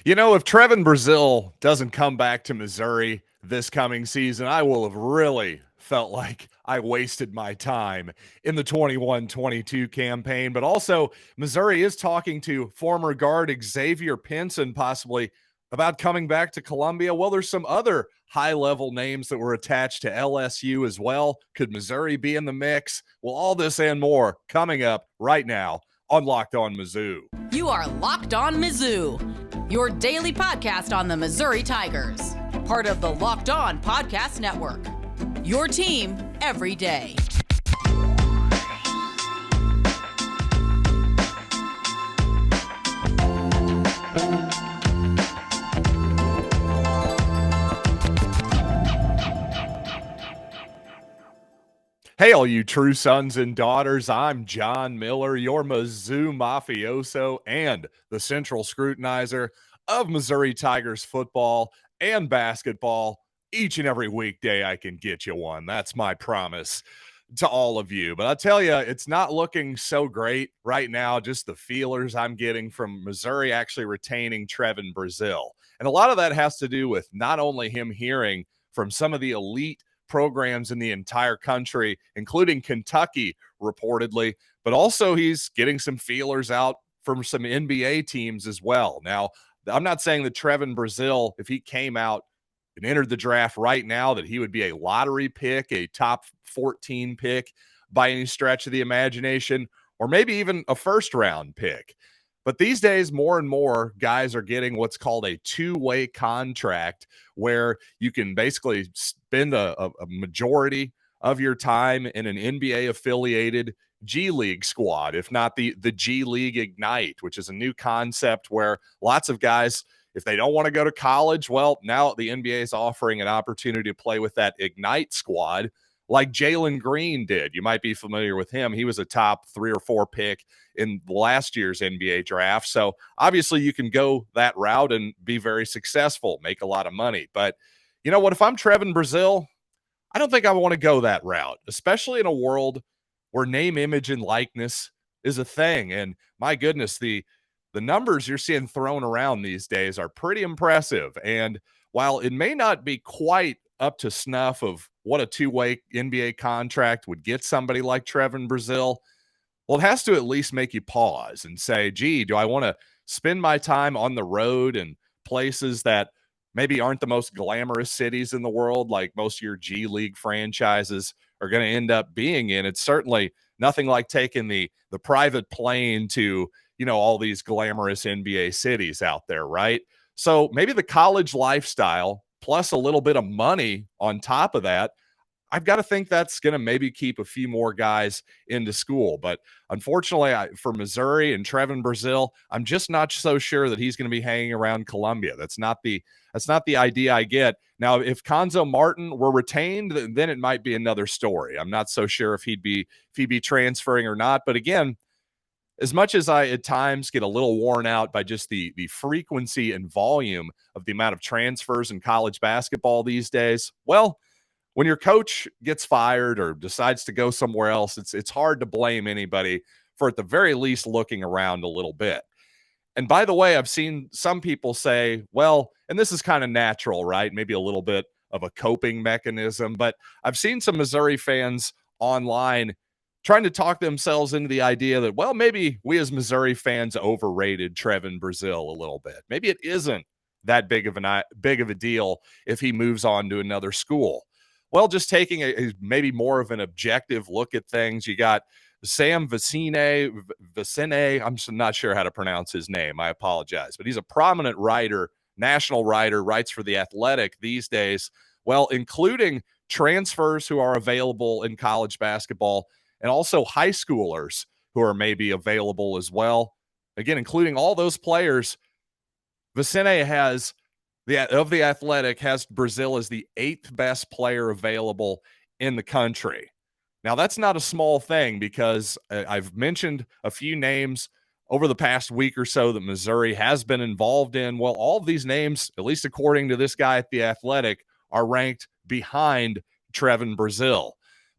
If Trevon Brazile doesn't come back to Missouri this coming season, I will have really felt like I wasted my time in the 21-22 campaign. But also, Missouri is talking to former guard Xavier Pinson possibly about coming back to Columbia. Well, there's some other high-level names that were attached to LSU as well. Could Missouri be in the mix? Well, all this and more coming up right now on Locked On Mizzou. You are Locked On Mizzou, your daily podcast on the Missouri Tigers. Part of the Locked On Podcast Network, your team every day. Hey, all you true sons and daughters, I'm John Miller, your Mizzou mafioso and the central scrutinizer of Missouri Tigers football and basketball. Each and every weekday I can get you one. That's my promise to all of you. But I'll tell you, it's not looking so great right now, just the feelers I'm getting from Missouri actually retaining Trevon Brazile. And a lot of that has to do with not only him hearing from some of the elite programs in the entire country, including Kentucky, reportedly, but also he's getting some feelers out from some NBA teams as well. Now, I'm not saying that Trevon Brazile, if he came out and entered the draft right now, that he would be a lottery pick, a top 14 pick by any stretch of the imagination, or maybe even a first-round pick. But these days, more and more guys are getting what's called a two-way contract, where you can basically spend a majority of your time in an NBA-affiliated G League squad, if not the G League Ignite, which is a new concept where lots of guys, if they don't want to go to college, well, now the NBA is offering an opportunity to play with that Ignite squad like Jalen Green did. You might be familiar with him. He was a top 3 or 4 pick in last year's NBA draft. So obviously you can go that route and be very successful, make a lot of money. But you know what? If I'm Trevon Brazile, I don't think I want to go that route, especially in a world where name, image, and likeness is a thing. And my goodness, the numbers you're seeing thrown around these days are pretty impressive. And while it may not be quite up to snuff of what a two-way NBA contract would get somebody like Trevon Brazile, well, it has to at least make you pause and say, gee, do I want to spend my time on the road and places that maybe aren't the most glamorous cities in the world, like most of your G League franchises are going to end up being in? It's certainly nothing like taking the private plane to, all these glamorous NBA cities out there, right? So maybe the college lifestyle plus a little bit of money on top of that, I've got to think that's going to maybe keep a few more guys into school. But unfortunately, for Missouri and Trevon Brazile, I'm just not so sure that he's going to be hanging around Columbia. That's not the idea I get. Now, if Konzo Martin were retained, then it might be another story. I'm not so sure if he'd be transferring or not. But again, as much as I at times get a little worn out by just the frequency and volume of the amount of transfers in college basketball these days, well, when your coach gets fired or decides to go somewhere else, it's hard to blame anybody for at the very least looking around a little bit. And by the way, I've seen some people say, well, and this is kind of natural, right? Maybe a little bit of a coping mechanism, but I've seen some Missouri fans online trying to talk themselves into the idea that, well, maybe we as Missouri fans overrated Trevon Brazile a little bit. Maybe it isn't that big of a deal if he moves on to another school. Well, just taking a maybe more of an objective look at things, you got Sam Vecenie. I'm not sure how to pronounce his name. I apologize. But he's a prominent writer, national writer, writes for The Athletic these days. Well, including transfers who are available in college basketball and also high schoolers who are maybe available as well. Again, including all those players, Vecenie has The Athletic has Brazile as the 8th best player available in the country. Now, that's not a small thing because I've mentioned a few names over the past week or so that Missouri has been involved in. Well, all of these names, at least according to this guy at The Athletic, are ranked behind Trevon Brazile.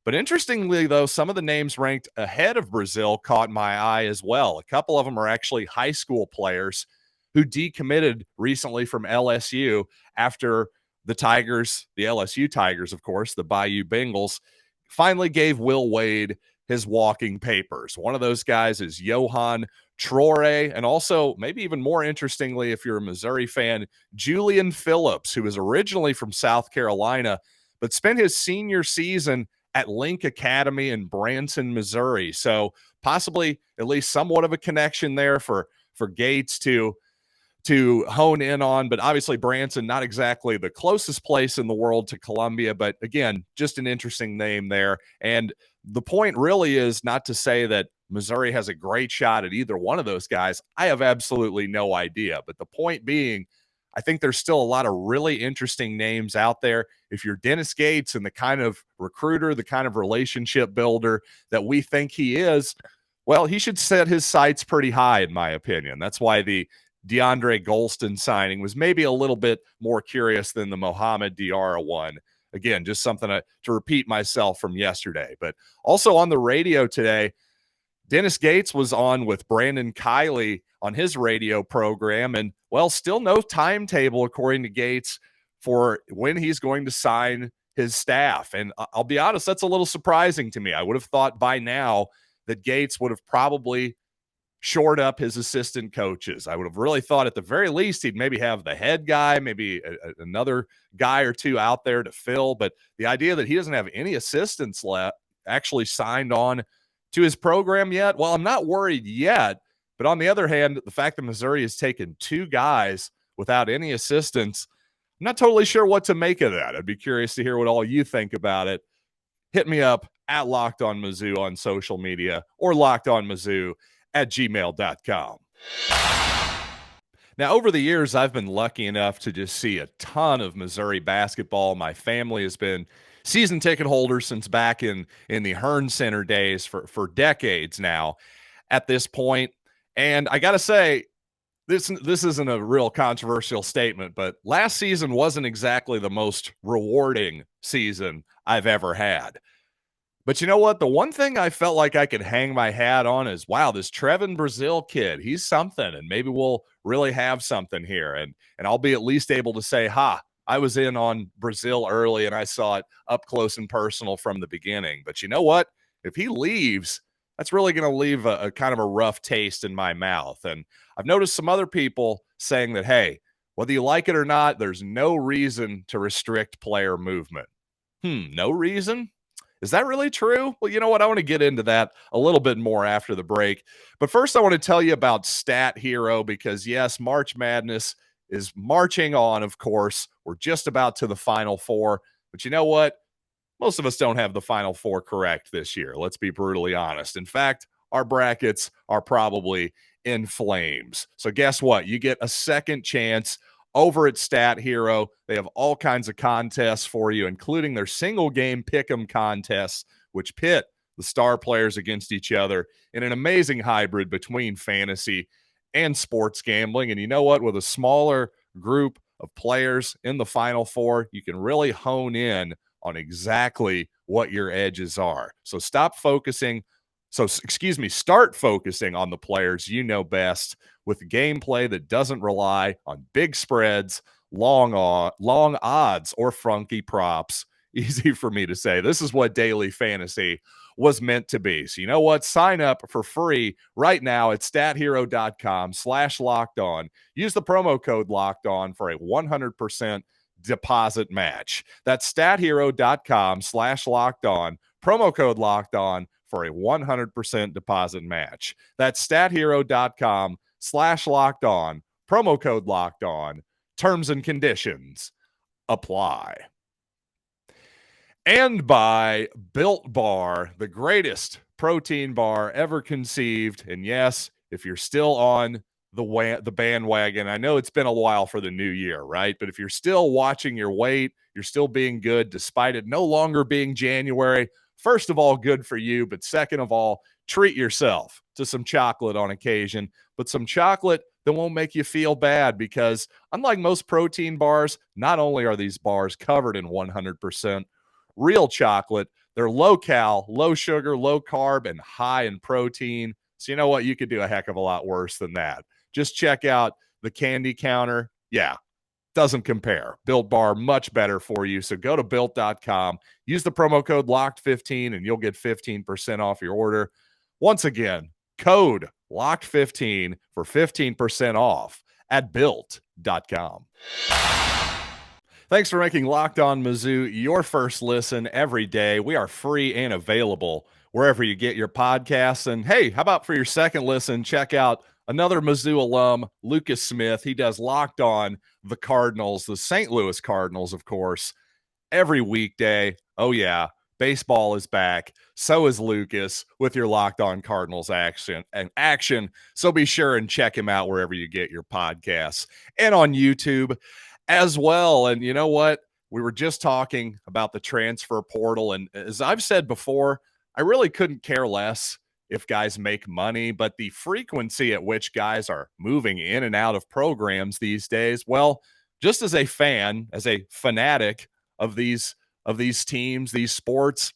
But interestingly, though, some of the names ranked ahead of Brazile caught my eye as well. A couple of them are actually high school players who decommitted recently from LSU after the Tigers, the LSU Tigers, of course, the Bayou Bengals, finally gave Will Wade his walking papers. One of those guys is Johan Traore, and also, maybe even more interestingly, if you're a Missouri fan, Julian Phillips, who was originally from South Carolina, but spent his senior season at Link Academy in Branson, Missouri. So possibly at least somewhat of a connection there for Gates to hone in on. But obviously Branson, not exactly the closest place in the world to Columbia, but again, just an interesting name there. And the point really is not to say that Missouri has a great shot at either one of those guys. I have absolutely no idea. But the point being, I think there's still a lot of really interesting names out there. If you're Dennis Gates and the kind of recruiter, the kind of relationship builder that we think he is, well, he should set his sights pretty high, in my opinion. That's why the DeAndre Golston signing was maybe a little bit more curious than the Mohamed Diarra one. Again, just something to repeat myself from yesterday. But also on the radio today, Dennis Gates was on with Brandon Kiley on his radio program, and, well, still no timetable, according to Gates, for when he's going to sign his staff. And I'll be honest, that's a little surprising to me. I would have thought by now that Gates would have probably shored up his assistant coaches. I would have really thought at the very least he'd maybe have the head guy, maybe another guy or two out there to fill. But the idea that he doesn't have any assistants actually signed on to his program yet, well, I'm not worried yet. But on the other hand, the fact that Missouri has taken two guys without any assistants, I'm not totally sure what to make of that. I'd be curious to hear what all you think about it. Hit me up at Locked On Mizzou on social media or lockedonmizzou@gmail.com. Now, over the years, I've been lucky enough to just see a ton of Missouri basketball. My family has been season ticket holders since back in the Hearn Center days for decades now at this point. And I got to say, this isn't a real controversial statement, but last season wasn't exactly the most rewarding season I've ever had. But you know what? The one thing I felt like I could hang my hat on is, wow, this Trevon Brazile kid, he's something, and maybe we'll really have something here. And I'll be at least able to say, I was in on Brazile early, and I saw it up close and personal from the beginning. But you know what? If he leaves, that's really going to leave a kind of a rough taste in my mouth. And I've noticed some other people saying that, hey, whether you like it or not, there's no reason to restrict player movement. No reason? Is that really true? Well, you know what? I want to get into that a little bit more after the break. But first, I want to tell you about Stat Hero because, yes, March Madness is marching on, of course. We're just about to the Final Four. But you know what? Most of us don't have the Final Four correct this year. Let's be brutally honest. In fact, our brackets are probably in flames. So guess what? You get a second chance over at Stat Hero. They have all kinds of contests for you, including their single game pick'em contests, which pit the star players against each other in an amazing hybrid between fantasy and sports gambling. And you know what? With a smaller group of players in the Final Four, you can really hone in on exactly what your edges are. Start focusing on the players you know best with gameplay that doesn't rely on big spreads, long odds, or funky props. Easy for me to say. This is what daily fantasy was meant to be. So you know what? Sign up for free right now at stathero.com/lockedon. Use the promo code LOCKEDON for a 100% deposit match. That's stathero.com/lockedon. Promo code LOCKEDON for a 100% deposit match. That's stathero.com/lockedon. Promo code LOCKEDON. Terms and conditions apply. And by Built Bar, the greatest protein bar ever conceived. And yes, if you're still on the bandwagon, I know it's been a while for the new year, right? But if you're still watching your weight, you're still being good despite it no longer being January. First of all, good for you. But second of all, treat yourself to some chocolate on occasion, but some chocolate that won't make you feel bad, because unlike most protein bars, not only are these bars covered in 100% real chocolate, they're low cal, low sugar, low carb, and high in protein. So you know what? You could do a heck of a lot worse than that. Just check out the candy counter, yeah, doesn't compare. Built Bar, much better for you. So go to built.com, use the promo code LOCKED15, and you'll get 15% off your order. Once again, code LOCKED15 for 15% off at built.com. Thanks for making Locked On Mizzou your first listen every day. We are free and available wherever you get your podcasts. And hey, how about for your second listen, check out another Mizzou alum, Lucas Smith. He does Locked On the Cardinals, the St. Louis Cardinals, of course, every weekday. Oh, yeah, baseball is back. So is Lucas with your Locked On Cardinals action. So be sure and check him out wherever you get your podcasts and on YouTube as well. And you know what? We were just talking about the transfer portal. And as I've said before, I really couldn't care less if guys make money, but the frequency at which guys are moving in and out of programs these days, well, just as a fan, as a fanatic of these teams, these sports,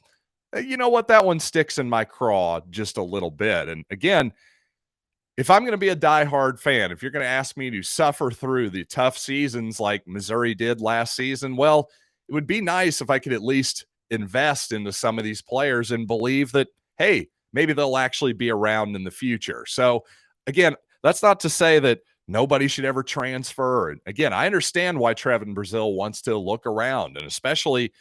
you know what? That one sticks in my craw just a little bit. And again, if I'm going to be a diehard fan, if you're going to ask me to suffer through the tough seasons like Missouri did last season, well, it would be nice if I could at least invest into some of these players and believe that, hey, maybe they'll actually be around in the future. So again, that's not to say that nobody should ever transfer. And again, I understand why Trevon Brazile wants to look around, and especially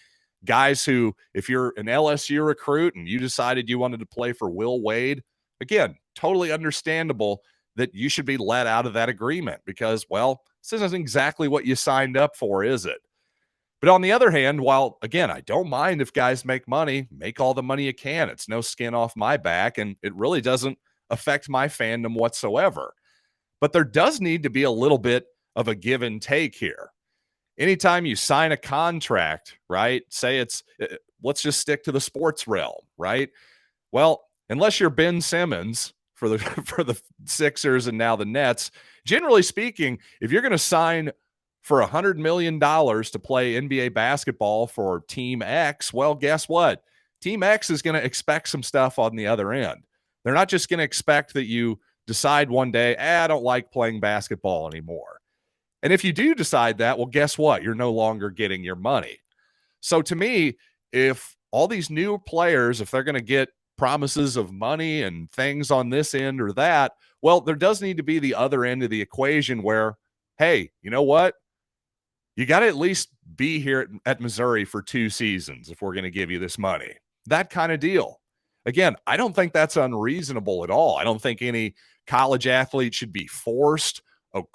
guys who, if you're an LSU recruit and you decided you wanted to play for Will Wade, again, totally understandable that you should be let out of that agreement because, well, this isn't exactly what you signed up for, is it? But on the other hand, while, again, I don't mind if guys make money, make all the money you can. It's no skin off my back, and it really doesn't affect my fandom whatsoever. But there does need to be a little bit of a give and take here. Anytime you sign a contract, right, say let's just stick to the sports realm, right? Well, unless you're Ben Simmons for the Sixers and now the Nets, generally speaking, if you're going to sign for $100 million to play NBA basketball for Team X, well, guess what? Team X is going to expect some stuff on the other end. They're not just going to expect that you decide one day, I don't like playing basketball anymore. And if you do decide that, well, guess what? You're no longer getting your money. So to me, if all these new players, if they're going to get promises of money and things on this end or that, well, there does need to be the other end of the equation where, hey, you know what? You got to at least be here at Missouri for 2 seasons if we're going to give you this money. That kind of deal. Again, I don't think that's unreasonable at all. I don't think any college athlete should be forced or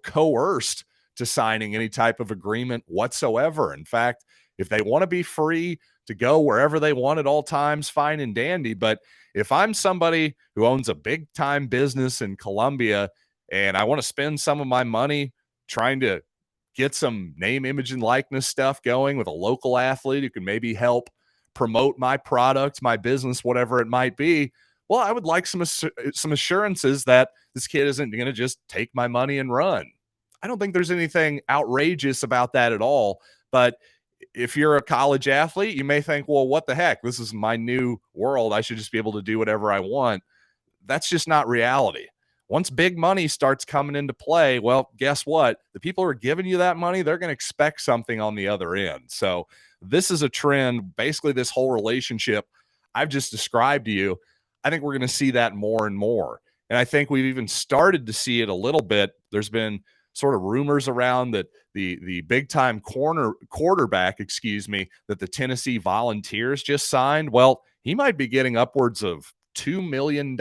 coerced to signing any type of agreement whatsoever. In fact, if they want to be free to go wherever they want at all times, fine and dandy. But if I'm somebody who owns a big time business in Columbia and I want to spend some of my money trying to get some name, image, and likeness stuff going with a local athlete who can maybe help promote my product, my business, whatever it might be, well, I would like some assurances that this kid isn't going to just take my money and run. I don't think there's anything outrageous about that at all. But if you're a college athlete, you may think, well, what the heck? This is my new world. I should just be able to do whatever I want. That's just not reality. Once big money starts coming into play, well, guess what? The people who are giving you that money, they're going to expect something on the other end. So this is a trend, basically this whole relationship I've just described to you. I think we're going to see that more and more. And I think we've even started to see it a little bit. There's been sort of rumors around that the big-time quarterback, that the Tennessee Volunteers just signed, well, he might be getting upwards of $2 million.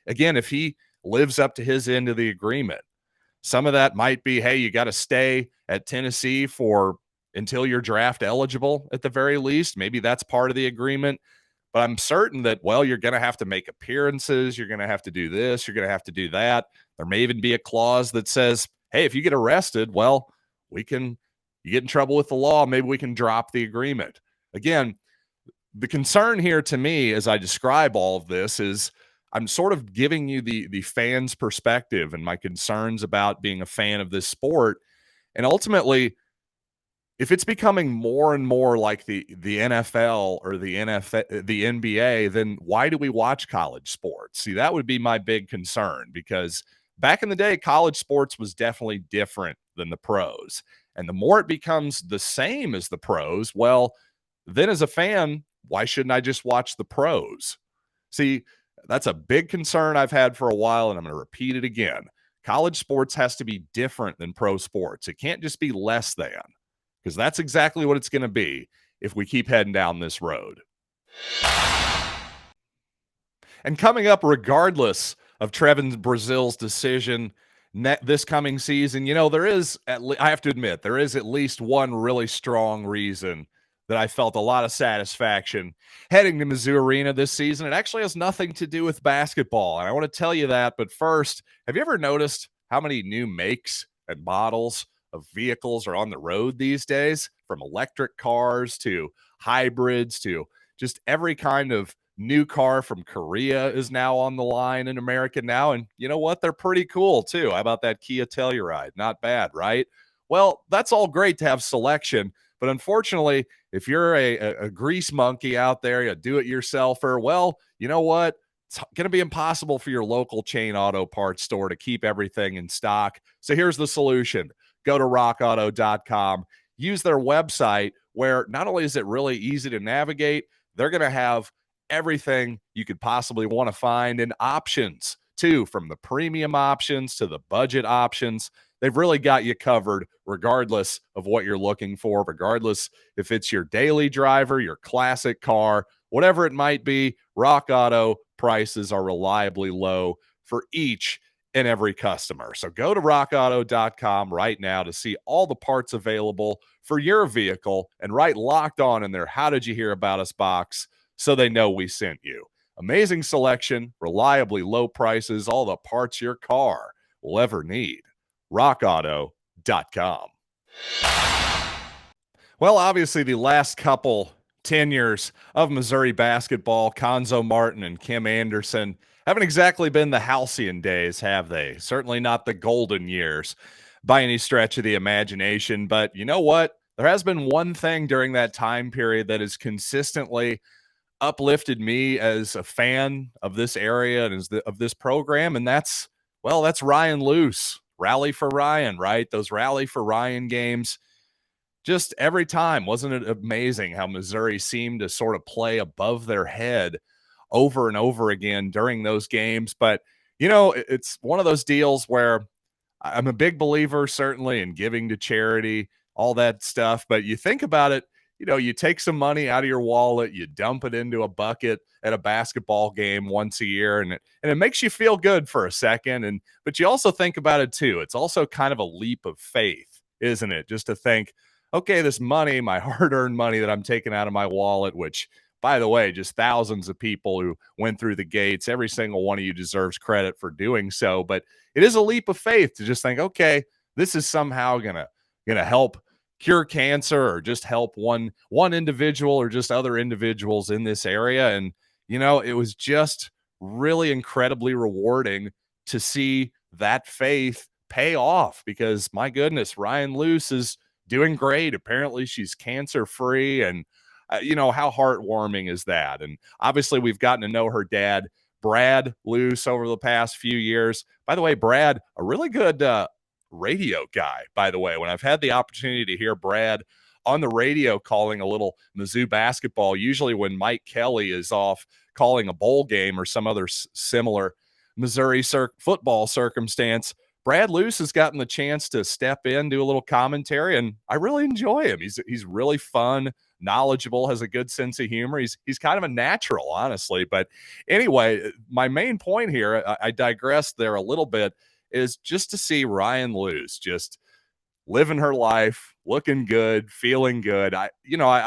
Again, if he lives up to his end of the agreement. Some of that might be, hey, you got to stay at Tennessee until you're draft eligible at the very least. Maybe that's part of the agreement. But I'm certain that, well, you're going to have to make appearances. You're going to have to do this. You're going to have to do that. There may even be a clause that says, hey, if you get arrested, well, you get in trouble with the law. Maybe we can drop the agreement. Again, the concern here to me as I describe all of this is I'm sort of giving you the fan's perspective and my concerns about being a fan of this sport. And ultimately, if it's becoming more and more like the NFL or the NBA, then why do we watch college sports? See, that would be my big concern, because back in the day, college sports was definitely different than the pros. And the more it becomes the same as the pros, well, then as a fan, why shouldn't I just watch the pros? See, that's a big concern I've had for a while, and I'm going to repeat it again. College sports has to be different than pro sports. It can't just be less than, because that's exactly what it's going to be if we keep heading down this road. And coming up, regardless of Trevon Brazile's decision this coming season, there is, I have to admit, there is at least one really strong reason that I felt a lot of satisfaction heading to Mizzou Arena this season. It actually has nothing to do with basketball, and I want to tell you that. But first, have you ever noticed how many new makes and models of vehicles are on the road these days? From electric cars to hybrids to just every kind of new car from Korea is now on the line in America now. And you know what? They're pretty cool too. How about that Kia Telluride? Not bad, right? Well, that's all great to have selection. But unfortunately, if you're a grease monkey out there, a do-it-yourselfer, well, you know what? It's going to be impossible for your local chain auto parts store to keep everything in stock. So here's the solution. Go to RockAuto.com. Use their website where not only is it really easy to navigate, they're going to have everything you could possibly want to find, and options too, from the premium options to the budget options. They've really got you covered regardless of what you're looking for, regardless if it's your daily driver, your classic car, whatever it might be. Rock Auto prices are reliably low for each and every customer. So go to rockauto.com right now to see all the parts available for your vehicle and write Locked On in their How Did You Hear About Us box so they know we sent you. Amazing selection, reliably low prices, all the parts your car will ever need. RockAuto.com. Well, obviously, the last couple tenures of Missouri basketball, Konzo Martin and Kim Anderson, haven't exactly been the halcyon days, have they? Certainly not the golden years by any stretch of the imagination. But you know what? There has been one thing during that time period that has consistently uplifted me as a fan of this area and of this program, and that's Ryan Luce. Rally for Ryan, right? Those Rally for Ryan games, just every time. Wasn't it amazing how Missouri seemed to sort of play above their head over and over again during those games? But, it's one of those deals where I'm a big believer, certainly, in giving to charity, all that stuff. But you think about it, you take some money out of your wallet, you dump it into a bucket at a basketball game once a year, and it makes you feel good for a second. But you also think about it too. It's also kind of a leap of faith, isn't it? Just to think, okay, this money, my hard-earned money that I'm taking out of my wallet, which, by the way, just thousands of people who went through the gates, every single one of you deserves credit for doing so. But it is a leap of faith to just think, okay, this is somehow gonna help cure cancer or just help one individual or just other individuals in this area. And, it was just really incredibly rewarding to see that faith pay off, because my goodness, Ryan Luce is doing great. Apparently she's cancer-free, and how heartwarming is that? And obviously we've gotten to know her dad, Brad Luce, over the past few years. By the way, Brad, a really good radio guy, by the way. When I've had the opportunity to hear Brad on the radio calling a little Mizzou basketball, usually when Mike Kelly is off calling a bowl game or some other similar Missouri football circumstance, Brad Luce has gotten the chance to step in, do a little commentary, and I really enjoy him. He's really fun, knowledgeable, has a good sense of humor. He's kind of a natural, honestly. But anyway, my main point here, I digressed there a little bit, is just to see Ryan Luce just living her life, looking good, feeling good. I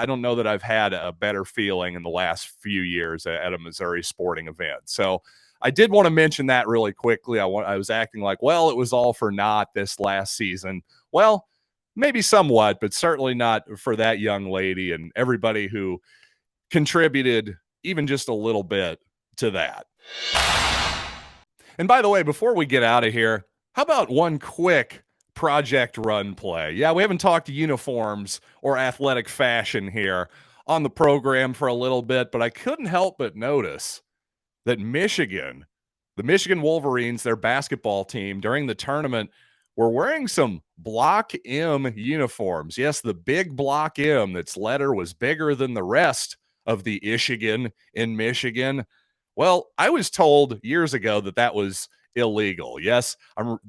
don't know that I've had a better feeling in the last few years at a Missouri sporting event. So I did want to mention that really quickly. I was acting like, well, it was all for naught this last season. Well, maybe somewhat, but certainly not for that young lady and everybody who contributed even just a little bit to that. And by the way, before we get out of here, how about one quick project run play? Yeah, we haven't talked uniforms or athletic fashion here on the program for a little bit, but I couldn't help but notice that Michigan the Michigan Wolverines, their basketball team, during the tournament, were wearing some Block M uniforms. Yes, the big Block M, that's letter was bigger than the rest of the Michigan in Michigan. Well, I was told years ago that that was illegal. Yes,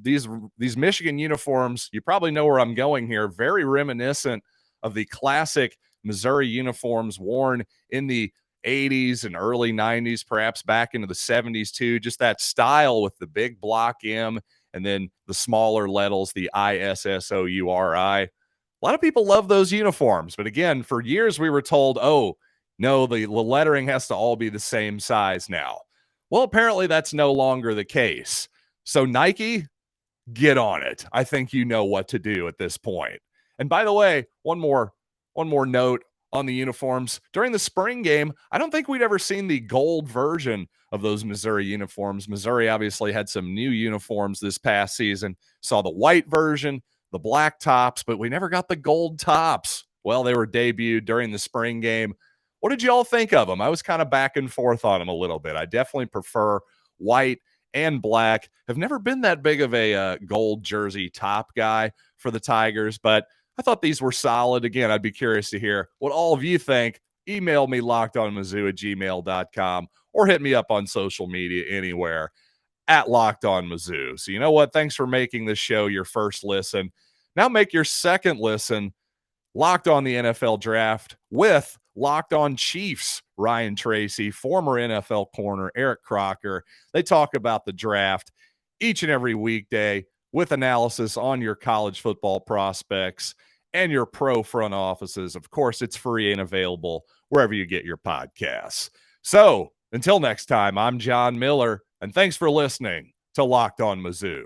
these Michigan uniforms, you probably know where I'm going here, very reminiscent of the classic Missouri uniforms worn in the 80s and early 90s, perhaps back into the 70s too. Just that style with the big Block M and then the smaller letters, the ISSOURI. A lot of people love those uniforms, but again, for years we were told, oh, no, the lettering has to all be the same size now. Well, apparently that's no longer the case. So Nike, get on it. I think you know what to do at this point. And by the way, one more note on the uniforms. During the spring game, I don't think we'd ever seen the gold version of those Missouri uniforms. Missouri obviously had some new uniforms this past season. Saw the white version, the black tops, but we never got the gold tops. Well, they were debuted during the spring game. What did you all think of them? I was kind of back and forth on them a little bit. I definitely prefer white and black. Have never been that big of a gold jersey top guy for the Tigers, but I thought these were solid. Again, I'd be curious to hear what all of you think. Email me lockedonmizzou@gmail.com or hit me up on social media anywhere at Locked On Mizzou. So you know what? Thanks for making this show your first listen. Now make your second listen Locked On the NFL Draft with Locked On Chiefs, Ryan Tracy, former NFL corner Eric Crocker. They talk about the draft each and every weekday with analysis on your college football prospects and your pro front offices. Of course, it's free and available wherever you get your podcasts. So until next time, I'm John Miller, and thanks for listening to Locked On Mizzou.